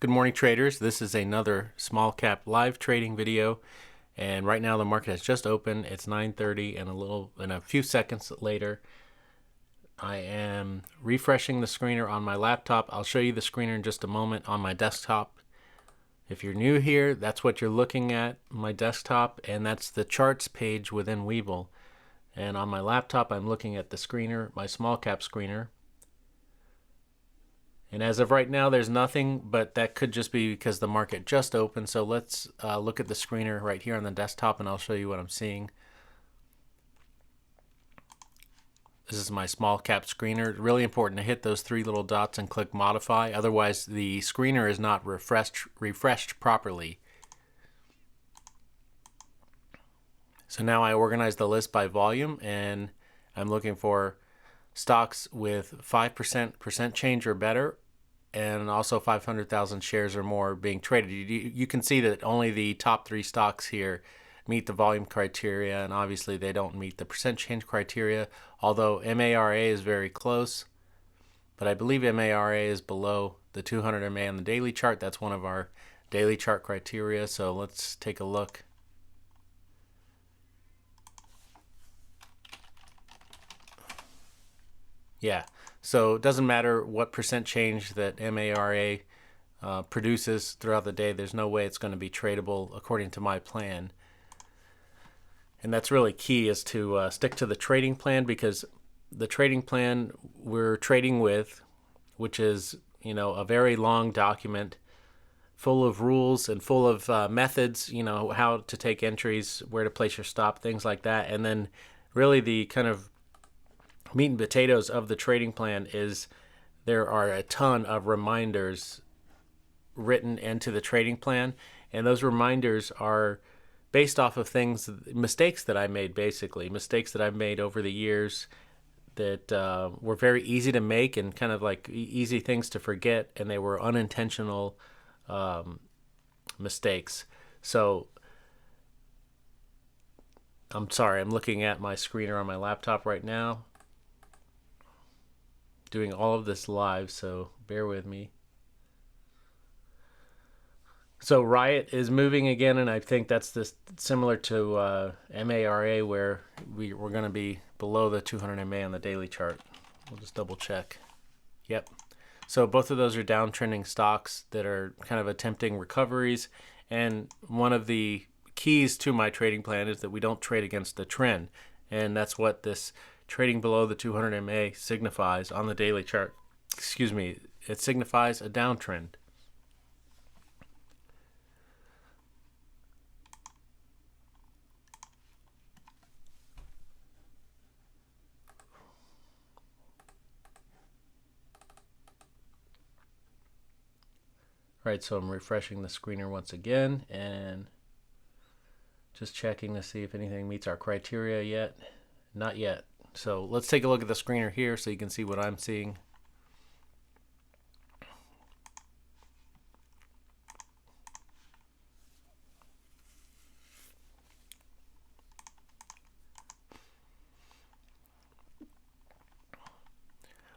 Good morning, traders. This is another small cap live trading video, and right now the market has just opened. It's 9:30, and a few seconds later I am refreshing the screener on my laptop. I'll show you the screener in just a moment on my desktop. If you're new here, that's what you're looking at, my desktop, and that's the charts page within Webull. And on my laptop I'm looking at the screener, my small cap screener. And as of right now, there's nothing, but that could just be because the market just opened. So let's look at the screener right here on the desktop, and I'll show you what I'm seeing. This is my small cap screener. It's really important to hit those three little dots and click modify. Otherwise, the screener is not refreshed properly. So now I organize the list by volume, and I'm looking for stocks with 5% change or better, and also 500,000 shares or more being traded. You can see that only the top three stocks here meet the volume criteria, and obviously they don't meet the percent change criteria, although MARA is very close. But I believe MARA is below the 200 MA on the daily chart. That's one of our daily chart criteria, so let's take a look. Yeah, so it doesn't matter what percent change that MARA produces throughout the day. There's no way it's going to be tradable according to my plan. And that's really key, is to stick to the trading plan, because the trading plan we're trading with, which is, a very long document full of rules and full of methods, how to take entries, where to place your stop, things like that. And then really the kind of meat and potatoes of the trading plan is there are a ton of reminders written into the trading plan, and those reminders are based off of mistakes that I made, basically mistakes that I've made over the years that were very easy to make and kind of like easy things to forget, and they were unintentional mistakes. So I'm sorry, I'm looking at my screener on my laptop right now, doing all of this live, so bear with me. So Riot is moving again, and I think that's similar to MARA, where we're going to be below the 200 MA on the daily chart. We'll just double check. Yep. So both of those are downtrending stocks that are kind of attempting recoveries, and one of the keys to my trading plan is that we don't trade against the trend, and that's what this trading below the 200 MA signifies on the daily chart. It signifies a downtrend. Right, so I'm refreshing the screener once again and just checking to see if anything meets our criteria yet. Not yet. So let's take a look at the screener here so you can see what I'm seeing.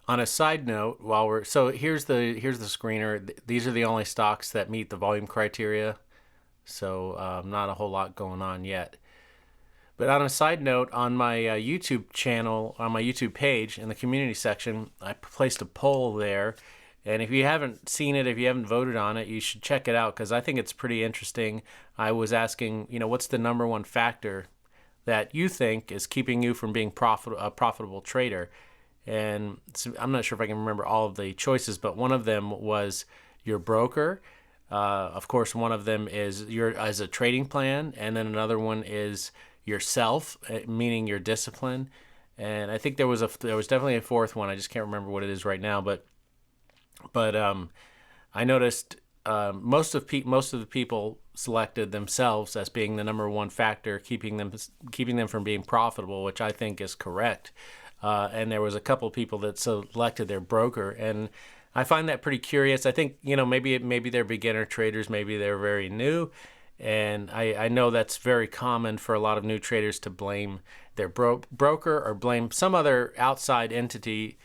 On a side note, here's the screener. These are the only stocks that meet the volume criteria, so not a whole lot going on yet. But on a side note, on my YouTube channel, on my YouTube page, in the community section, I placed a poll there. And if you haven't seen it, if you haven't voted on it, you should check it out, because I think it's pretty interesting. I was asking, what's the number one factor that you think is keeping you from being a profitable trader? And I'm not sure if I can remember all of the choices, but one of them was your broker. Of course, one of them is as a trading plan, and then another one is yourself, meaning your discipline. And I think there was definitely a fourth one. I just can't remember what it is right now. But I noticed most of the people selected themselves as being the number one factor keeping them from being profitable, which I think is correct. And there was a couple people that selected their broker, and I find that pretty curious. I think maybe they're beginner traders, maybe they're very new. And I know that's very common for a lot of new traders to blame their broker or blame some other outside entity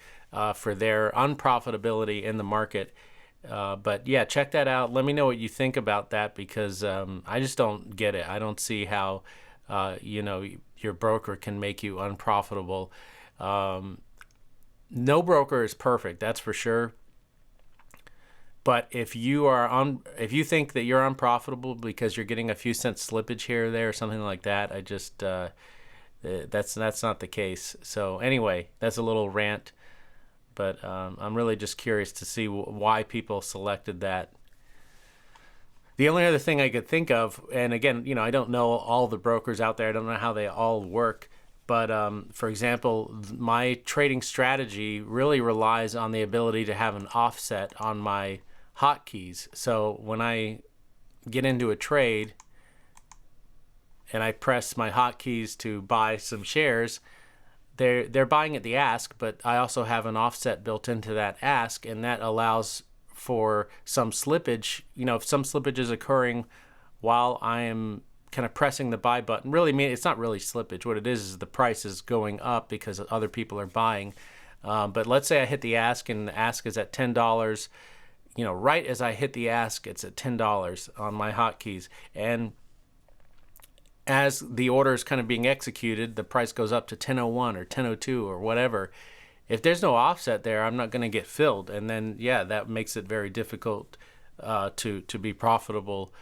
for their unprofitability in the market. But yeah, check that out. Let me know what you think about that, because I just don't get it. I don't see how your broker can make you unprofitable. No broker is perfect, that's for sure. But if if you think that you're unprofitable because you're getting a few cents slippage here or there or something like that, I just that's not the case. So anyway, that's a little rant. But I'm really just curious to see why people selected that. The only other thing I could think of, and again, I don't know all the brokers out there. I don't know how they all work. But for example, my trading strategy really relies on the ability to have an offset on my hotkeys. So when I get into a trade and I press my hotkeys to buy some shares, they're buying at the ask, but I also have an offset built into that ask, and that allows for some slippage. If some slippage is occurring while I am kind of pressing the buy button, it's not really slippage. What it is the price is going up because other people are buying. But let's say I hit the ask and the ask is at $10. Right as I hit the ask, it's at $10 on my hotkeys, and as the order is kind of being executed, the price goes up to 10.01 or 10.02 or whatever. If there's no offset there, I'm not going to get filled, and then that makes it very difficult to be profitable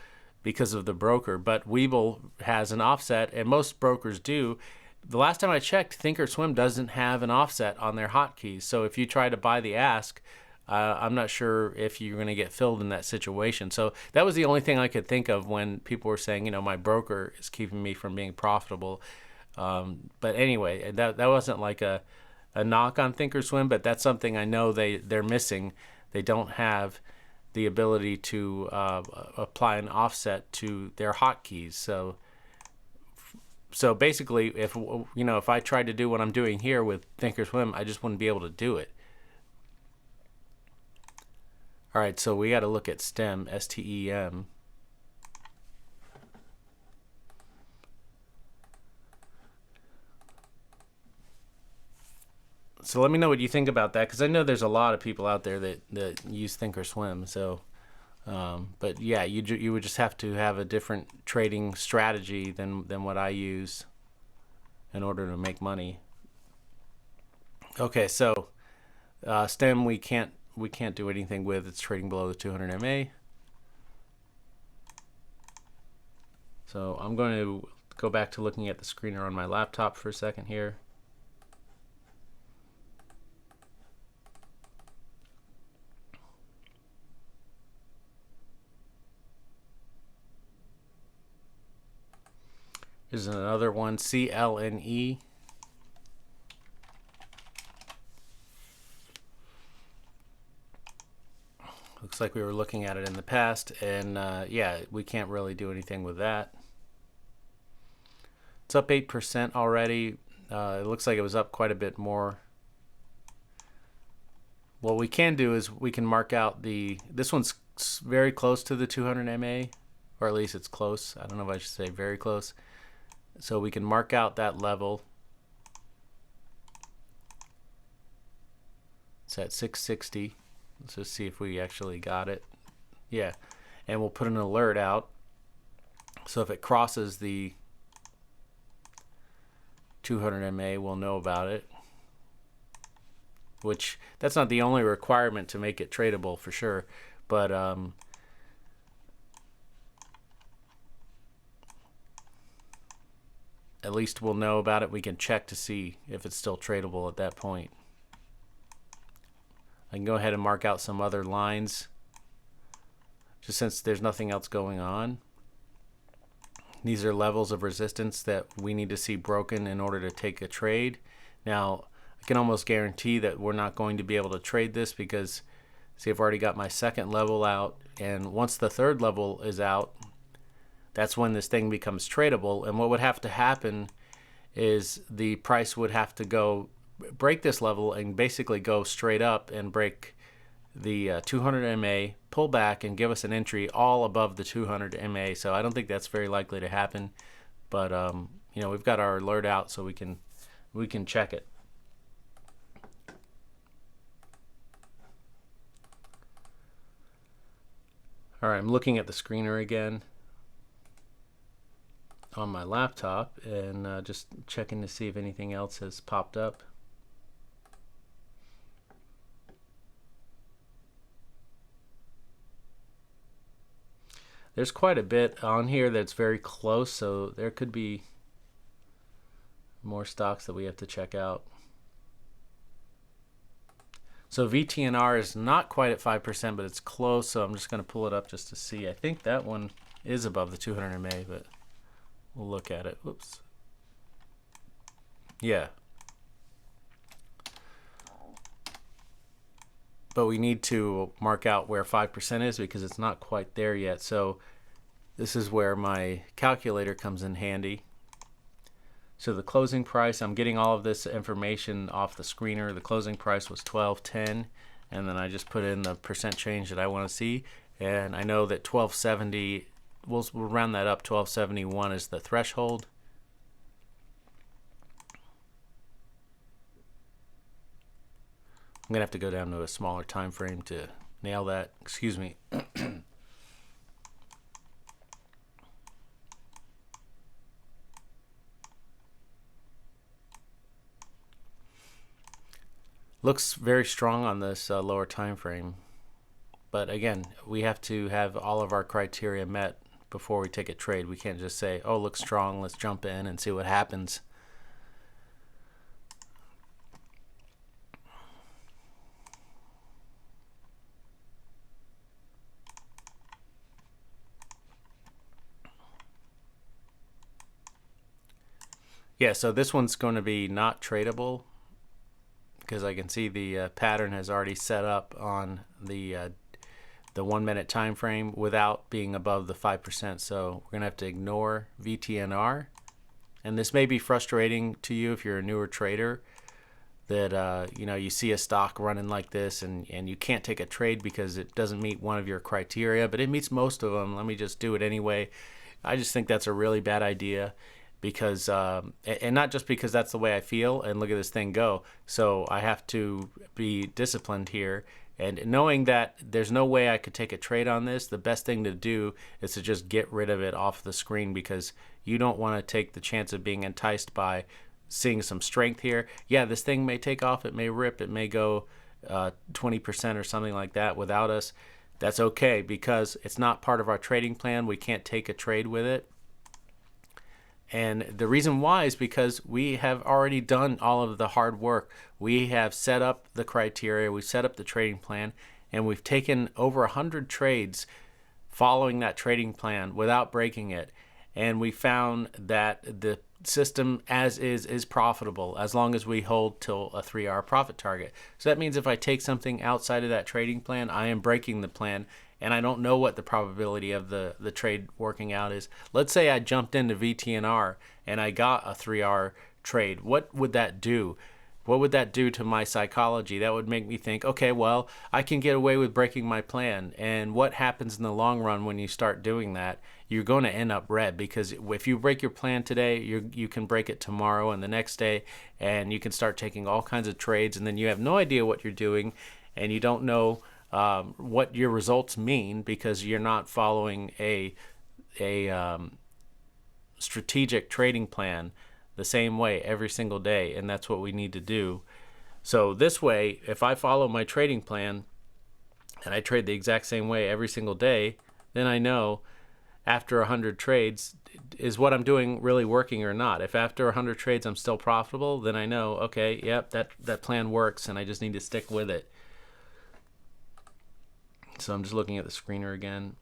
because of the broker. But Webull has an offset, and most brokers do. The last time I checked, Thinkorswim doesn't have an offset on their hotkeys. So if you try to buy the ask, I'm not sure if you're going to get filled in that situation. So that was the only thing I could think of when people were saying, my broker is keeping me from being profitable. But anyway, that wasn't like a knock on Thinkorswim, but that's something I know they're missing. They don't have the ability to apply an offset to their hotkeys. So basically, if I tried to do what I'm doing here with Thinkorswim, I just wouldn't be able to do it. All right, so we got to look at STEM, STEM. So let me know what you think about that, because I know there's a lot of people out there that use Thinkorswim. So, but yeah, you would just have to have a different trading strategy than what I use in order to make money. Okay, so STEM we can't do anything with. It's trading below the 200 MA. So I'm going to go back to looking at the screener on my laptop for a second here. Here's another one, CLNE. Looks like we were looking at it in the past, and we can't really do anything with that. It's up 8% already. It looks like it was up quite a bit more. What we can do is we can mark out this one's very close to the 200 MA, or at least it's close. I don't know if I should say very close. So we can mark out that level. It's at 660. Let's just see if we actually got it. Yeah, and we'll put an alert out. So if it crosses the 200 MA, we'll know about it. Which, that's not the only requirement to make it tradable for sure, but at least we'll know about it. We can check to see if it's still tradable at that point. I can go ahead and mark out some other lines, just since there's nothing else going on. These are levels of resistance that we need to see broken in order to take a trade. Now, I can almost guarantee that we're not going to be able to trade this because, see, I've already got my second level out, and once the third level is out, that's when this thing becomes tradable. And what would have to happen is the price would have to break this level and basically go straight up and break the 200 MA, pull back and give us an entry all above the 200 MA. So I don't think that's very likely to happen, but we've got our alert out so we can check it. All right, I'm looking at the screener again on my laptop and just checking to see if anything else has popped up. There's quite a bit on here that's very close, so there could be more stocks that we have to check out. So VTNR is not quite at 5%, but it's close, so I'm just going to pull it up just to see. I think that one is above the 200 MA, but we'll look at it. Whoops. Yeah. But we need to mark out where 5% is because it's not quite there yet. So this is where my calculator comes in handy. So the closing price, I'm getting all of this information off the screener. The closing price was 12.10, and then I just put in the percent change that I want to see, and I know that 1270, we'll round that up, 1271 is the threshold. I'm gonna have to go down to a smaller time frame to nail that. Excuse me. Looks very strong on this lower time frame, but again, we have to have all of our criteria met before we take a trade. We can't just say, oh, looks strong, let's jump in and see what happens. Yeah, so this one's going to be not tradable because I can see the pattern has already set up on the 1 minute time frame without being above the 5%. So we're gonna have to ignore VTNR, and this may be frustrating to you if you're a newer trader that you know, you see a stock running like this and you can't take a trade because it doesn't meet one of your criteria, but it meets most of them. Let me just do it anyway. I just think that's a really bad idea, because and not just because that's the way I feel and look at this thing go. So I have to be disciplined here, and knowing that there's no way I could take a trade on this, the best thing to do is to just get rid of it off the screen, because you don't want to take the chance of being enticed by seeing some strength here. Yeah, this thing may take off, it may rip, it may go 20% or something like that without us. That's okay, because it's not part of our trading plan. We can't take a trade with it. And the reason why is because we have already done all of the hard work. We have set up the criteria, we've set up the trading plan, and we've taken over 100 trades following that trading plan without breaking it. And we found that the system as is profitable as long as we hold till a 3-hour profit target. So that means if I take something outside of that trading plan, I am breaking the plan, and I don't know what the probability of the trade working out is. Let's say I jumped into VTNR and I got a 3-hour trade. What would that do? What would that do to my psychology? That would make me think, okay, well, I can get away with breaking my plan. And what happens in the long run when you start doing that? You're going to end up red, because if you break your plan today, you can break it tomorrow and the next day, and you can start taking all kinds of trades, and then you have no idea what you're doing, and you don't know what your results mean, because you're not following a strategic trading plan the same way every single day, and that's what we need to do. So this way, if I follow my trading plan and I trade the exact same way every single day, then I know after 100 trades, is what I'm doing really working or not? If after 100 trades I'm still profitable, then I know, okay, yep, that plan works, and I just need to stick with it. So I'm just looking at the screener again.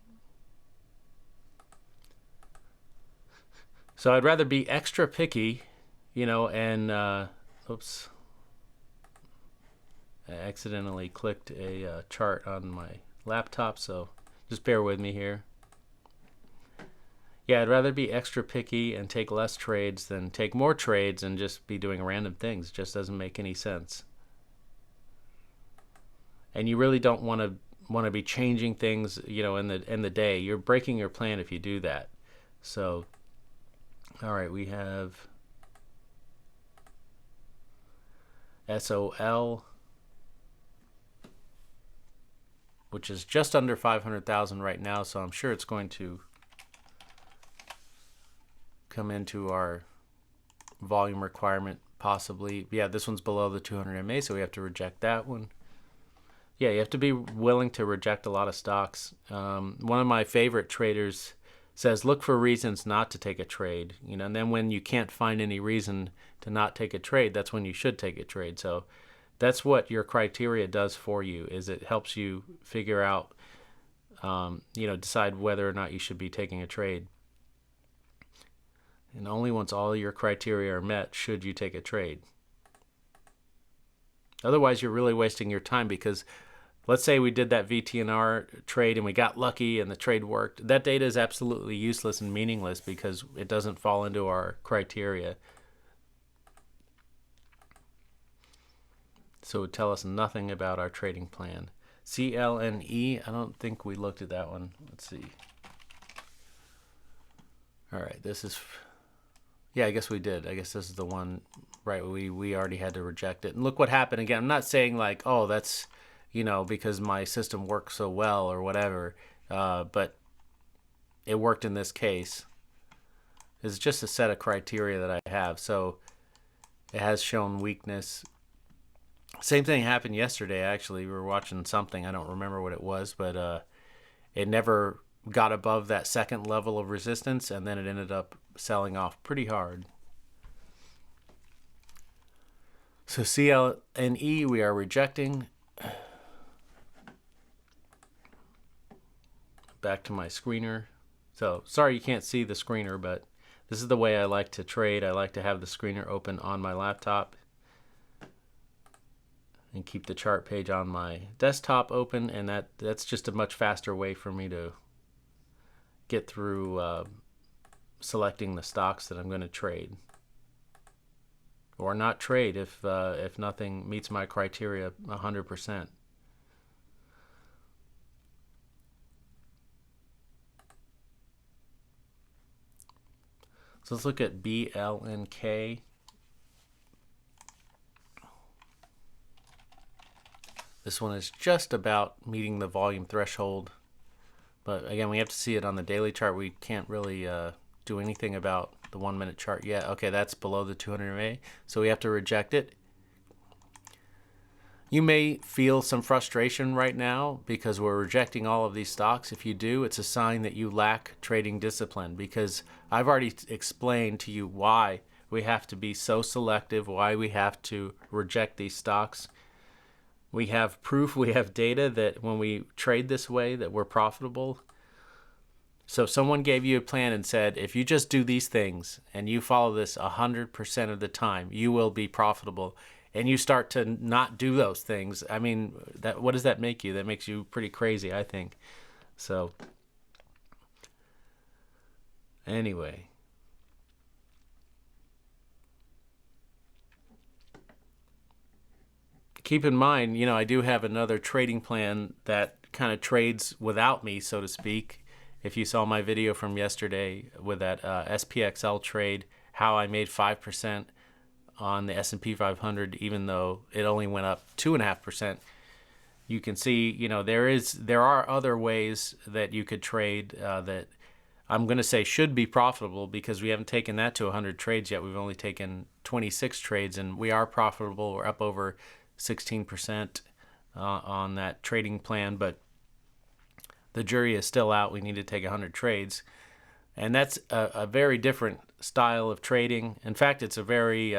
So I'd rather be extra picky, you know, and oops, I accidentally clicked a chart on my laptop, so just bear with me here. Yeah, I'd rather be extra picky and take less trades than take more trades and just be doing random things. It just doesn't make any sense. And you really don't want to be changing things, you know, in the day. You're breaking your plan if you do that. So, all right, we have SOL. which is just under 500,000 right now, so I'm sure it's going to come into our volume requirement possibly. Yeah, this one's below the 200 MA, so we have to reject that one. Yeah, you have to be willing to reject a lot of stocks. One of my favorite traders says, look for reasons not to take a trade, and then when you can't find any reason to not take a trade, that's when you should take a trade. So that's what your criteria does for you, is it helps you figure out, decide whether or not you should be taking a trade. And only once all your criteria are met should you take a trade. Otherwise, you're really wasting your time, because let's say we did that VTNR trade and we got lucky and the trade worked. That data is absolutely useless and meaningless because it doesn't fall into our criteria. So it would tell us nothing about our trading plan. CLNE, I don't think we looked at that one. Let's see. All right, this is, yeah, I guess we did. I guess this is the one, right? We already had to reject it. And look what happened again. I'm not saying like, oh, that's, because my system works so well or whatever, but it worked in this case. It's just a set of criteria that I have. So it has shown weakness. Same thing happened yesterday, actually. We were watching something. I don't remember what it was, but it never got above that second level of resistance, and then it ended up selling off pretty hard. So CLNE we are rejecting. Back to my screener. So sorry you can't see the screener, but this is the way I like to trade. I like to have the screener open on my laptop and keep the chart page on my desktop open, and that's just a much faster way for me to get through selecting the stocks that I'm going to trade or not trade if nothing meets my criteria 100%. So let's look at BLNK. This one is just about meeting the volume threshold. But again, we have to see it on the daily chart. We can't really do anything about the 1 minute chart yet. Okay, that's below the 200 MA, so we have to reject it. You may feel some frustration right now because we're rejecting all of these stocks. If you do, it's a sign that you lack trading discipline, because I've already explained to you why we have to be so selective, why we have to reject these stocks. We have proof, we have data that when we trade this way that we're profitable. So if someone gave you a plan and said, if you just do these things and you follow this 100% of the time, you will be profitable, and you start to not do those things, I mean, what does that make you? That makes you pretty crazy, I think. So anyway, keep in mind, I do have another trading plan that kind of trades without me, so to speak. If you saw my video from yesterday with that SPXL trade, how I made 5% on the S&P 500, even though it only went up 2.5%, you can see, there are other ways that you could trade that I'm going to say should be profitable, because we haven't taken that to 100 trades yet. We've only taken 26 trades, and we are profitable. We're up over 16% on that trading plan, but the jury is still out. We need to take 100 trades, and that's a very different style of trading. In fact, it's a very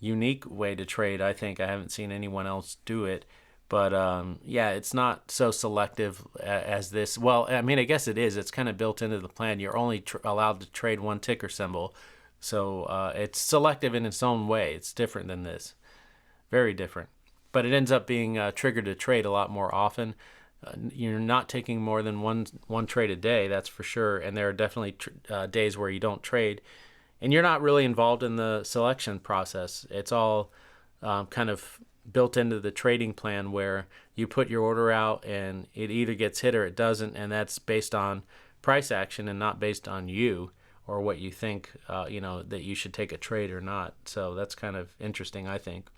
unique way to trade, I think. I haven't seen anyone else do it, but yeah, it's not so selective as this. Well, I mean, I guess it is. It's kind of built into the plan. You're only allowed to trade one ticker symbol, so it's selective in its own way. It's different than this. Very different, but it ends up being triggered to trade a lot more often. You're not taking more than one trade a day, that's for sure, and there are definitely days where you don't trade, and you're not really involved in the selection process. It's all kind of built into the trading plan, where you put your order out and it either gets hit or it doesn't, and that's based on price action and not based on you or what you think that you should take a trade or not. So that's kind of interesting, I think.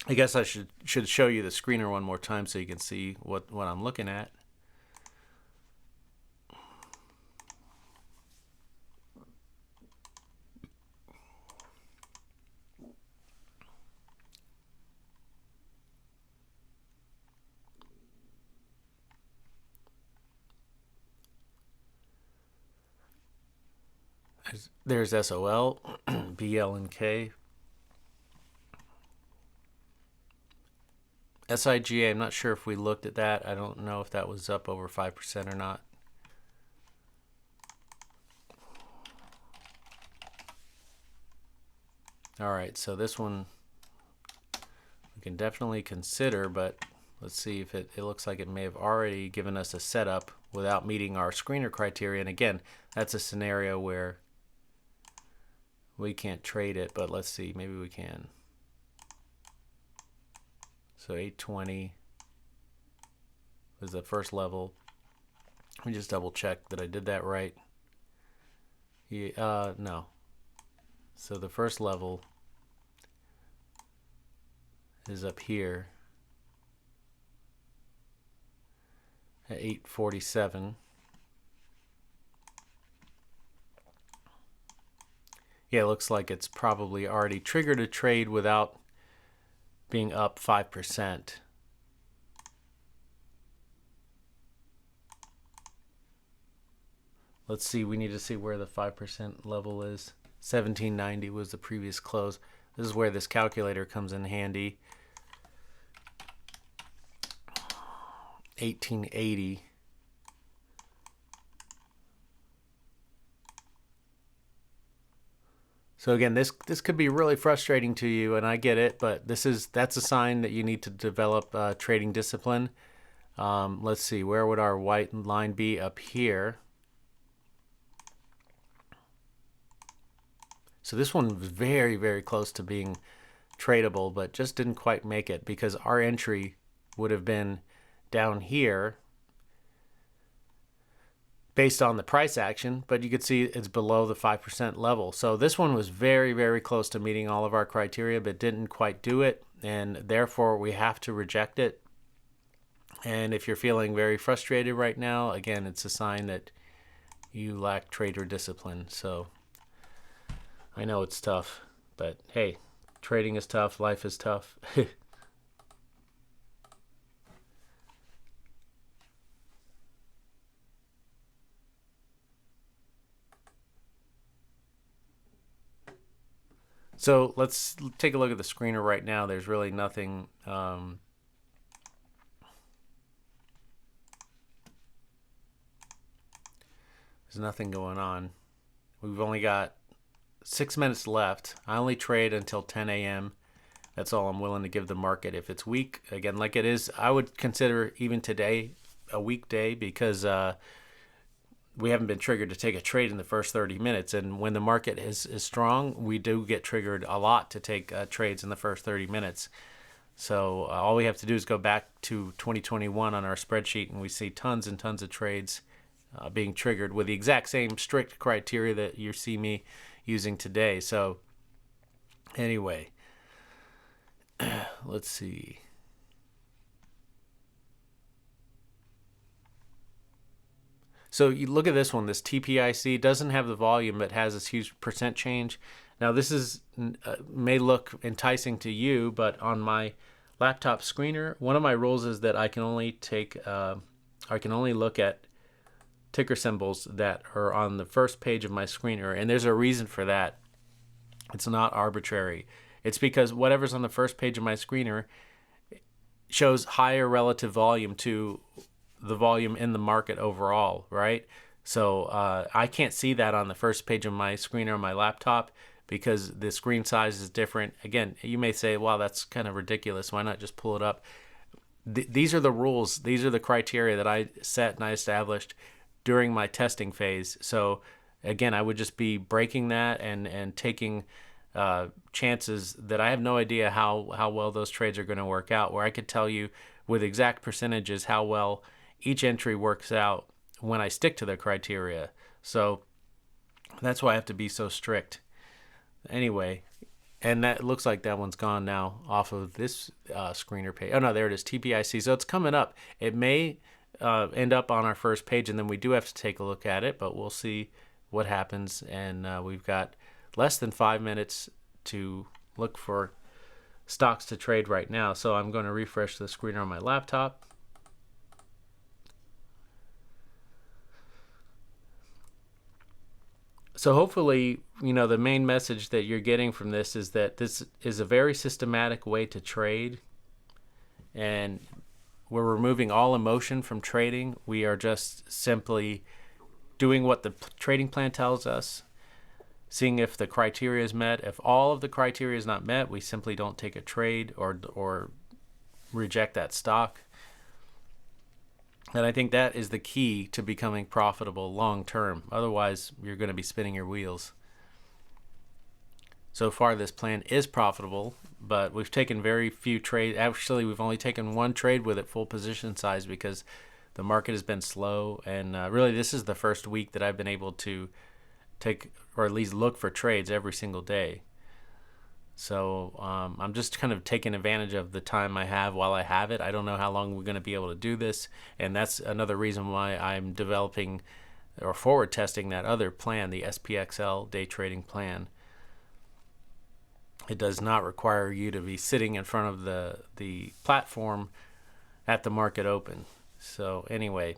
I guess I should show you the screener one more time so you can see what I'm looking at. There's SOL, BL and K. SIGA, I'm not sure if we looked at that. I don't know if that was up over 5% or not. All right, so this one we can definitely consider, but let's see if it looks like it may have already given us a setup without meeting our screener criteria. And again, that's a scenario where we can't trade it, but let's see, maybe we can. So 820 is the first level. Let me just double check that I did that right. Yeah, no. So the first level is up here at 847. Yeah, it looks like it's probably already triggered a trade without being up 5%. Let's see, we need to see where the 5% level is. 1790 was the previous close. This is where this calculator comes in handy. 1880. So again, this could be really frustrating to you, and I get it, but that's a sign that you need to develop trading discipline. Let's see, where would our white line be? Up here. So this one was very, very close to being tradable, but just didn't quite make it because our entry would have been down here based on the price action, but you could see it's below the 5% level. So this one was very, very close to meeting all of our criteria, but didn't quite do it, and therefore we have to reject it. And if you're feeling very frustrated right now, again, it's a sign that you lack trader discipline. So I know it's tough, but hey, trading is tough, life is tough. So let's take a look at the screener right now. There's really nothing. There's nothing going on. We've only got 6 minutes left. I only trade until 10 a.m. That's all I'm willing to give the market. If it's weak, again, like it is, I would consider even today a weekday because we haven't been triggered to take a trade in the first 30 minutes. And when the market is strong, we do get triggered a lot to take trades in the first 30 minutes. So all we have to do is go back to 2021 on our spreadsheet, and we see tons and tons of trades being triggered with the exact same strict criteria that you see me using today. So anyway, let's see. So you look at this one, this TPIC doesn't have the volume, but has this huge percent change. Now this is may look enticing to you, but on my laptop screener, one of my rules is that I can only look at ticker symbols that are on the first page of my screener, and there's a reason for that. It's not arbitrary. It's because whatever's on the first page of my screener shows higher relative volume to the volume in the market overall, right? So I can't see that on the first page of my screener on my laptop because the screen size is different. Again, you may say, wow, that's kind of ridiculous. Why not just pull it up? These are the rules. These are the criteria that I set and I established during my testing phase. So again, I would just be breaking that and taking chances that I have no idea how well those trades are going to work out, where I could tell you with exact percentages how well each entry works out when I stick to the criteria. So that's why I have to be so strict. Anyway, And that looks like that one's gone now off of this screener page. Oh no, there it is, TPIC. So it's coming up. It may end up on our first page, and then we do have to take a look at it, but we'll see what happens. And we've got less than 5 minutes to look for stocks to trade right now. So I'm going to refresh the screener on my laptop. So hopefully, the main message that you're getting from this is that this is a very systematic way to trade, and we're removing all emotion from trading. We are just simply doing what the trading plan tells us, seeing if the criteria is met. If all of the criteria is not met, we simply don't take a trade or reject that stock. And I think that is the key to becoming profitable long term. Otherwise, you're going to be spinning your wheels. So far, this plan is profitable, but we've taken very few trades. Actually, we've only taken one trade with it full position size because the market has been slow. And really, this is the first week that I've been able to take, or at least look for trades every single day. So I'm just kind of taking advantage of the time I have while I have it. I don't know how long we're going to be able to do this, and that's another reason why I'm developing or forward testing that other plan, the SPXL day trading plan. It does not require you to be sitting in front of the platform at the market open. So anyway,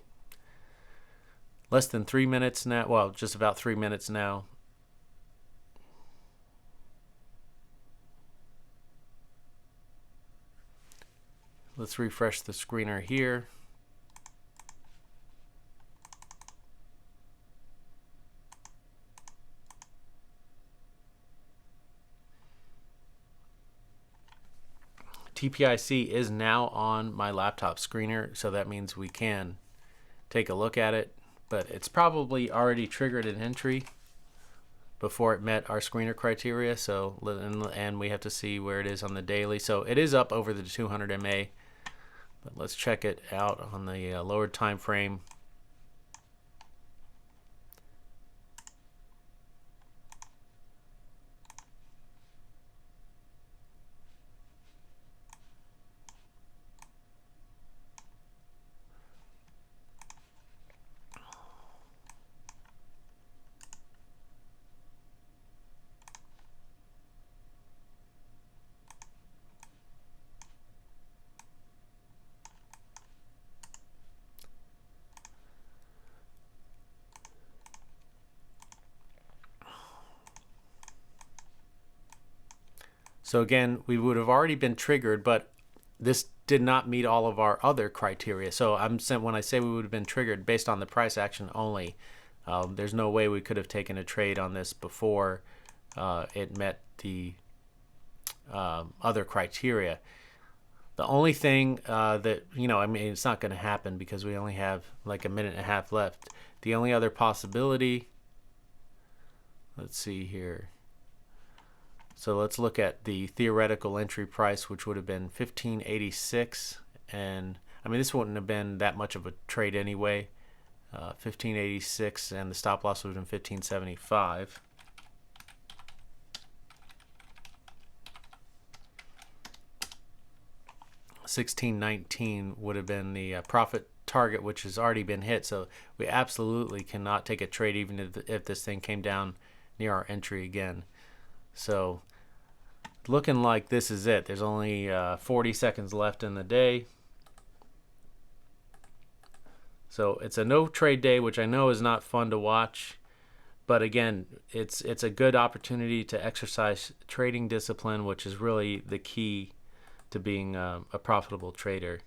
less than 3 minutes now. Well, just about 3 minutes now. Let's refresh the screener here. TPIC is now on my laptop screener, so that means we can take a look at it, but it's probably already triggered an entry before it met our screener criteria. So, and we have to see where it is on the daily. So it is up over the 200 MA. But let's check it out on the lower time frame. So again, we would have already been triggered, but this did not meet all of our other criteria. So when I say we would have been triggered based on the price action only, there's no way we could have taken a trade on this before it met the other criteria. The only thing that, it's not going to happen because we only have like a minute and a half left. The only other possibility, let's see here. So let's look at the theoretical entry price, which would have been 1586. And this wouldn't have been that much of a trade anyway. 1586, and the stop loss would have been 1575. $16.19 would have been the profit target, which has already been hit. So we absolutely cannot take a trade even if this thing came down near our entry again. So looking like this is it. There's only 40 seconds left in the day. So it's a no trade day, which I know is not fun to watch. But again, it's a good opportunity to exercise trading discipline, which is really the key to being a profitable trader.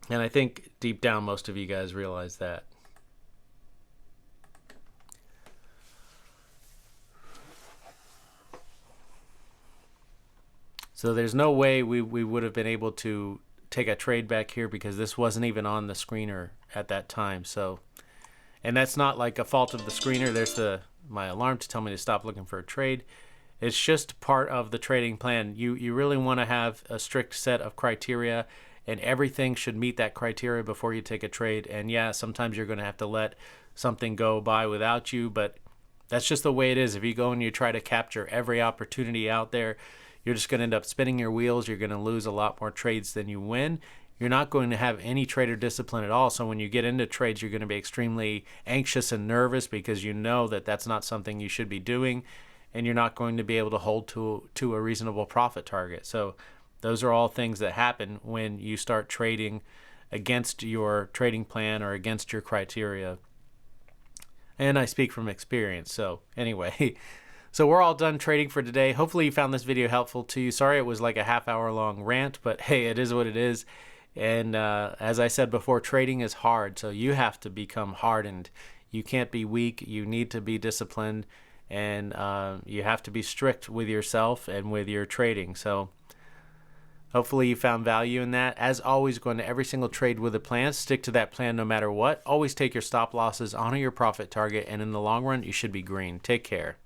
And I think deep down most of you guys realize that. So there's no way we would have been able to take a trade back here because this wasn't even on the screener at that time. So, and that's not like a fault of the screener. There's my alarm to tell me to stop looking for a trade. It's just part of the trading plan. You really want to have a strict set of criteria, and everything should meet that criteria before you take a trade. And yeah, sometimes you're going to have to let something go by without you, but That's just the way it is. If you go and you try to capture every opportunity out there, you're just going to end up spinning your wheels. You're going to lose a lot more trades than you win. You're not going to have any trader discipline at all. So when you get into trades, you're going to be extremely anxious and nervous because you know that that's not something you should be doing, and you're not going to be able to hold to a reasonable profit target. So those are all things that happen when you start trading against your trading plan or against your criteria. And I speak from experience. So anyway, so we're all done trading for today. Hopefully you found this video helpful to you. Sorry it was like a half-hour long rant, but hey, it is what it is. And as I said before, trading is hard, so you have to become hardened. You can't be weak. You need to be disciplined, and you have to be strict with yourself and with your trading. So hopefully you found value in that. As always, go into every single trade with a plan. Stick to that plan no matter what. Always take your stop losses, honor your profit target, and in the long run, you should be green. Take care.